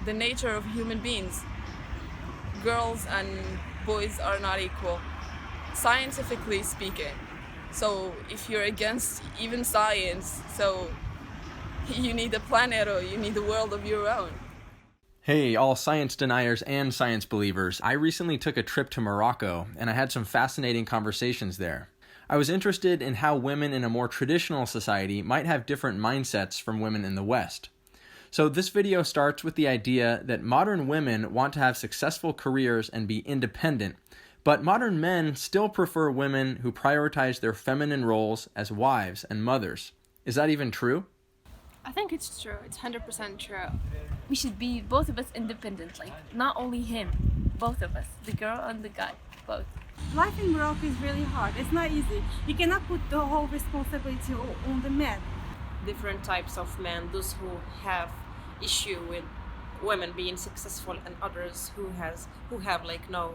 the nature of human beings. Girls and boys are not equal, scientifically speaking. So if you're against even science, so you need a planet or you need a world of your own. Hey, all science deniers and science believers. I recently took a trip to Morocco, and I had some fascinating conversations there. I was interested in how women in a more traditional society might have different mindsets from women in the West. So this video starts with the idea that modern women want to have successful careers and be independent, but modern men still prefer women who prioritize their feminine roles as wives and mothers. Is that even true? I think it's true. It's 100% true. We should be both of us independent, like not only him, both of us, the girl and the guy, both. Life in Morocco is really hard. It's not easy. You cannot put the whole responsibility on the men. Different types of men, those who have issue with women being successful and others who have like no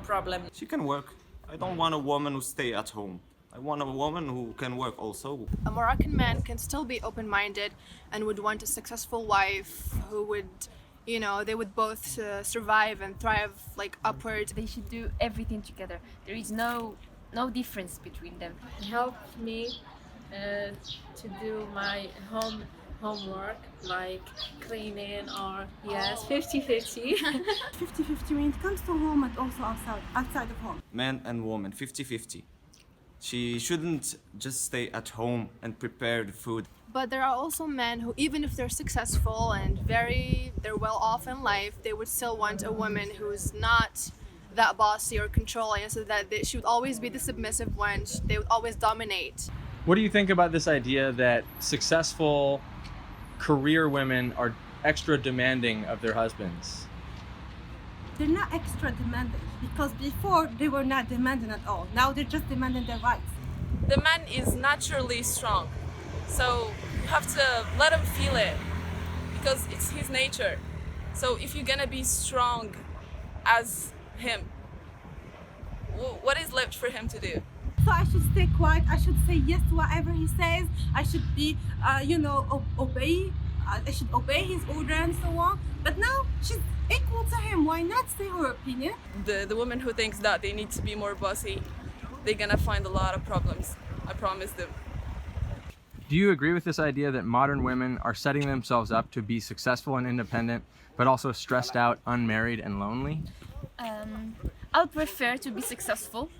problem. She can work. I don't want a woman who stay at home. I want a woman who can work also. A Moroccan man can still be open-minded and would want a successful wife who would, they would both survive and thrive like upwards. They should do everything together. There is no difference between them. Help me to do my homework, like cleaning or 50-50. 50-50 when it comes to home and also outside of home. Man and woman, 50-50. She shouldn't just stay at home and prepare the food. But there are also men who, even if they're successful and they're well off in life, they would still want a woman who's not that bossy or controlling, so that she would always be the submissive one. They would always dominate. What do you think about this idea that successful career women are extra demanding of their husbands? They're not extra demanding because before they were not demanding at all. Now they're just demanding their rights. The man is naturally strong, so you have to let him feel it because it's his nature. So if you're gonna be strong as him, what is left for him to do? So I should stay quiet. I should say yes to whatever he says. I should be, obey. I should obey his order and so on. But now she's equal to him. Why not say her opinion? The woman who thinks that they need to be more bossy, they're gonna find a lot of problems. I promise them. Do you agree with this idea that modern women are setting themselves up to be successful and independent, but also stressed out, unmarried, and lonely? I would prefer to be successful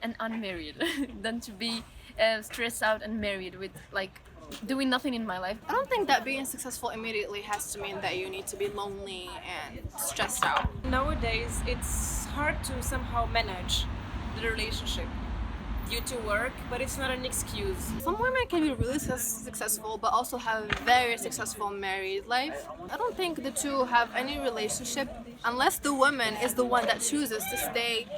and unmarried than to be stressed out and married with doing nothing in my life. I don't think that being successful immediately has to mean that you need to be lonely and stressed out. Nowadays, it's hard to somehow manage the relationship due to work, but it's not an excuse. Some women can be really successful but also have a very successful married life. I don't think the two have any relationship unless the woman is the one that chooses to stay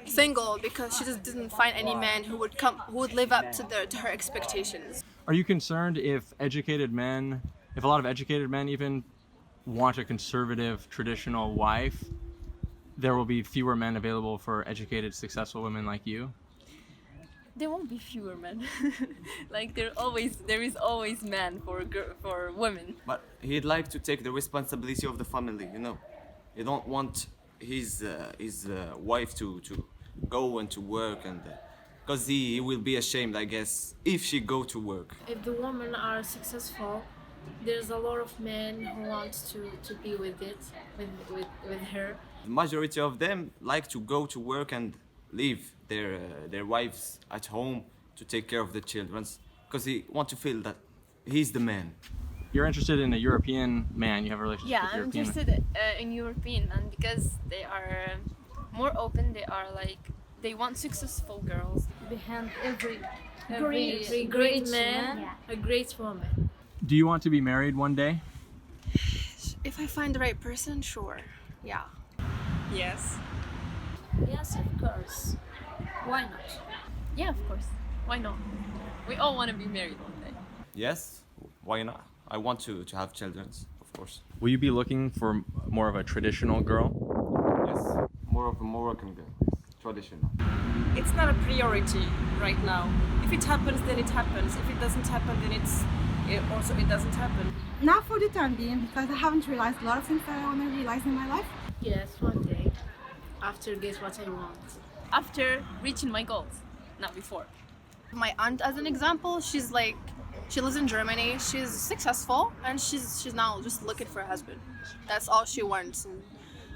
single because she just didn't find any man who would live up to her expectations. Are you concerned if a lot of educated men even want a conservative, traditional wife, there will be fewer men available for educated, successful women like you? There won't be fewer men. There is always men for women. But he'd like to take the responsibility of the family, You don't want his wife to go and to work, and because he will be ashamed, I guess, if she go to work. If the women are successful, there's a lot of men who want to be with her. The majority of them like to go to work and leave their wives at home to take care of the children, because he want to feel that he's the man. You're interested in a European man. You have a relationship with I'm European men. interested in European men because they are more open. They want successful girls. Behind every great man, a great woman. Do you want to be married one day? If I find the right person, sure. Yeah. Yes. Yes, of course. Why not? Yeah, of course. Why not? We all want to be married one day. Yes, why not? I want to have children, of course. Will you be looking for more of a traditional girl? Yes, more of a Moroccan girl, traditional. It's not a priority right now. If it happens, then it happens. If it doesn't happen, then it doesn't happen. Not for the time being, because I haven't realized a lot of things that I want to realize in my life. Yes, one day. After get what I want. After reaching my goals, not before. My aunt, as an example, she's like, she lives in Germany. She's successful, and she's now just looking for a husband. That's all she wants. And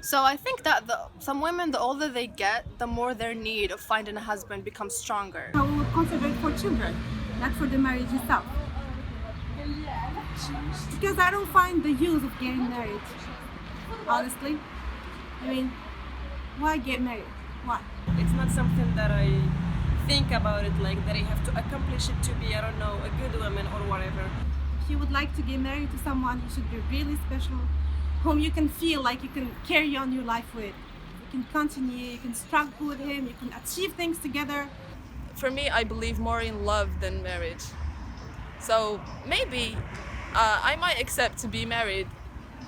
so I think that some women, the older they get, the more their need of finding a husband becomes stronger. I will consider it for children, not for the marriage itself. Because I don't find the use of getting married, honestly. I mean, why get married? Why? It's not something that I think about it like that I have to accomplish it to be, I don't know, a good woman or whatever. If you would like to get married to someone, you should be really special, whom you can feel like you can carry on your life with. You can continue, you can struggle with him, you can achieve things together. For me, I believe more in love than marriage. So maybe I might accept to be married,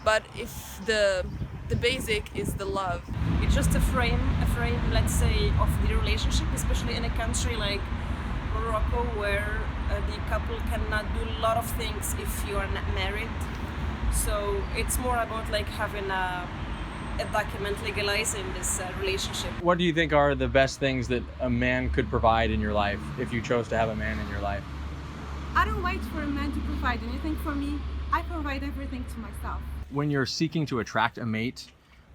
but if the basic is the love. It's just a frame, let's say, of the relationship, especially in a country like Morocco, where the couple cannot do a lot of things if you are not married. So it's more about like having a document legalizing this relationship. What do you think are the best things that a man could provide in your life if you chose to have a man in your life? I don't wait for a man to provide anything for me. I provide everything to myself. When you're seeking to attract a mate,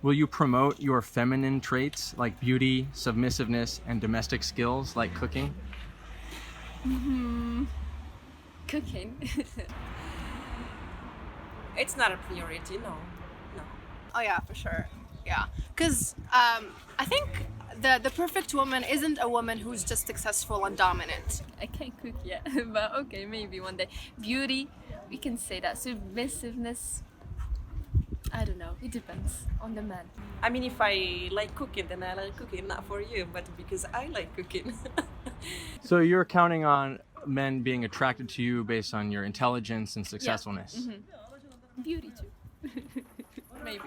will you promote your feminine traits like beauty, submissiveness, and domestic skills like cooking? Cooking. It's not a priority, no. Oh yeah, for sure. Yeah, because I think the perfect woman isn't a woman who's just successful and dominant. I can't cook yet, but okay, maybe one day. Beauty, we can say that. Submissiveness, I don't know. It depends on the man. I mean, if I like cooking, then I like cooking, not for you, but because I like cooking. So you're counting on men being attracted to you based on your intelligence and successfulness. Beauty too. Maybe.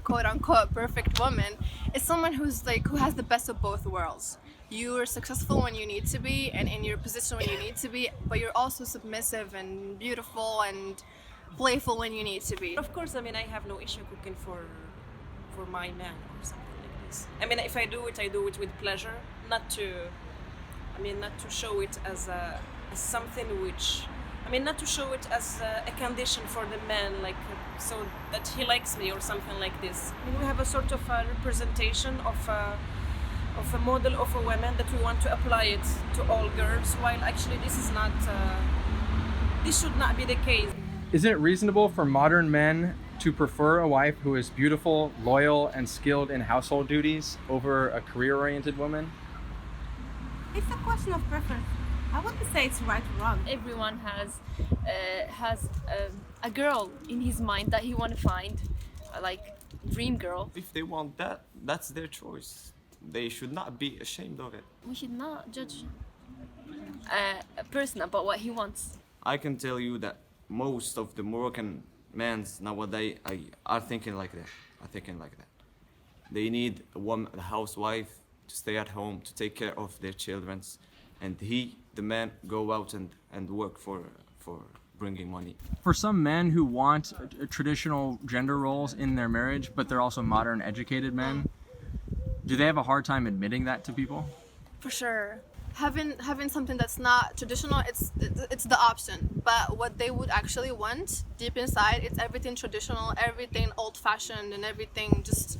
Quote unquote perfect woman is someone who has the best of both worlds. You are successful when you need to be and in your position when you need to be, but you're also submissive and beautiful and playful when you need to be. Of course, I mean, I have no issue cooking for my man or something like this. I mean, if I do it with pleasure, not to show it as something which, not to show it as a condition for the man, like so that he likes me or something like this. I mean, we have a sort of a representation of a model of a woman that we want to apply it to all girls, while actually this should not be the case. Is it reasonable for modern men to prefer a wife who is beautiful, loyal, and skilled in household duties over a career-oriented woman? It's a question of preference. I wouldn't say it's right or wrong. Everyone has a girl in his mind that he want to find, like dream girl. If they want that, that's their choice. They should not be ashamed of it. We should not judge a person about what he wants. I can tell you that most of the Moroccan men nowadays are thinking like that. They need a woman, a housewife, to stay at home, to take care of their children, and the man, go out and work for bringing money. For some men who want traditional gender roles in their marriage, but they're also modern, educated men, do they have a hard time admitting that to people? For sure. Having something that's not traditional, it's the option. But what they would actually want deep inside, it's everything traditional, everything old-fashioned, and everything just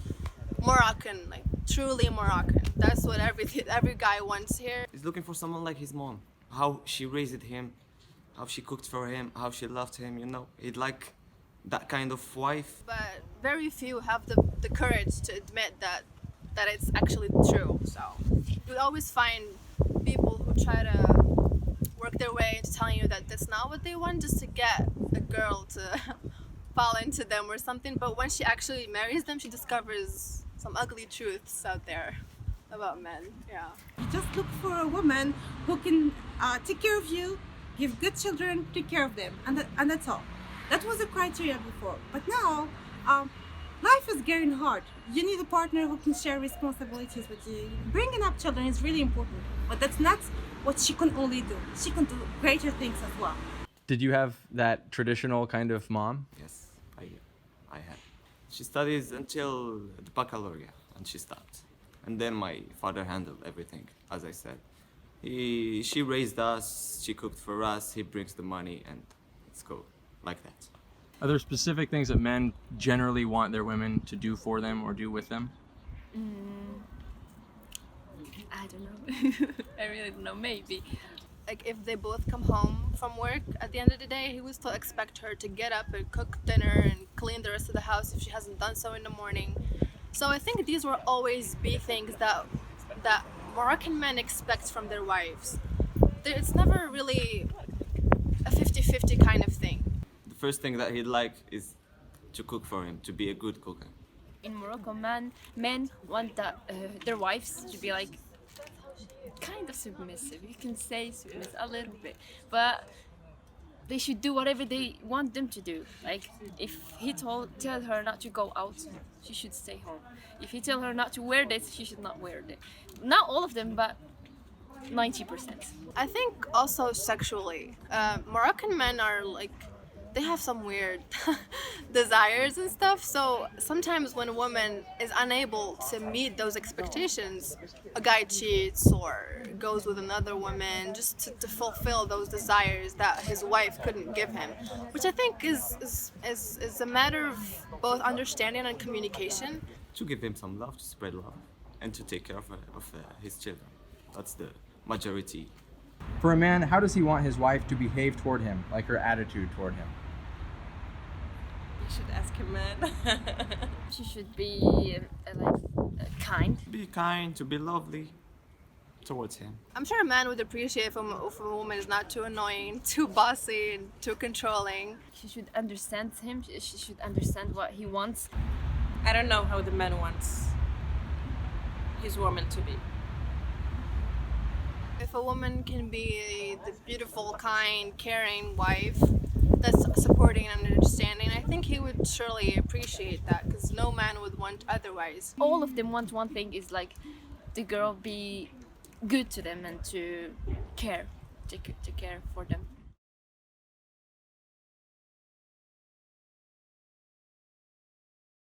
Moroccan, like truly Moroccan. That's what every guy wants here. He's looking for someone like his mom, how she raised him, how she cooked for him, how she loved him. He'd like that kind of wife. But very few have the courage to admit that it's actually true. So you always find people who try to work their way into telling you that that's not what they want, just to get a girl to fall into them or something. But when she actually marries them, she discovers some ugly truths out there about men. Yeah. You just look for a woman who can take care of you, give good children, take care of them, and that's all. That was the criteria before. But now, life is getting hard. You need a partner who can share responsibilities with you. Bringing up children is really important, but that's not what she can only do. She can do greater things as well. Did you have that traditional kind of mom? Yes, I had. She studies until the baccalaureate and she stopped. And then my father handled everything, as I said. She raised us, she cooked for us, he brings the money, and let's go like that. Are there specific things that men generally want their women to do for them or do with them? I don't know. I really don't know. Maybe. Like if they both come home from work at the end of the day, he would still expect her to get up and cook dinner and clean the rest of the house if she hasn't done so in the morning. So I think these will always be things that Moroccan men expect from their wives. It's never really a 50-50 kind of thing. The first thing that he'd like is to cook for him, to be a good cooker. In Morocco, men want their wives to be like kind of submissive. You can say submissive a little bit, but they should do whatever they want them to do. Like if he tell her not to go out, she should stay home. If he tell her not to wear this, she should not wear it. Not all of them, but 90%. I think also sexually, Moroccan men are like, they have some weird desires and stuff. So sometimes when a woman is unable to meet those expectations, a guy cheats or goes with another woman just to fulfill those desires that his wife couldn't give him, which I think is a matter of both understanding and communication. To give him some love, to spread love, and to take care of his children. That's the majority. For a man, how does he want his wife to behave toward him, like her attitude toward him? You should ask him, man. She should be kind. Be kind, to be lovely towards him. I'm sure a man would appreciate if a woman is not too annoying, too bossy, and too controlling. She should understand him. She should understand what he wants. I don't know how the man wants his woman to be. If a woman can be the beautiful, kind, caring wife that's supporting and understanding, I think he would surely appreciate that, because no man would want otherwise. All of them want one thing, is like the girl be good to them and to care for them.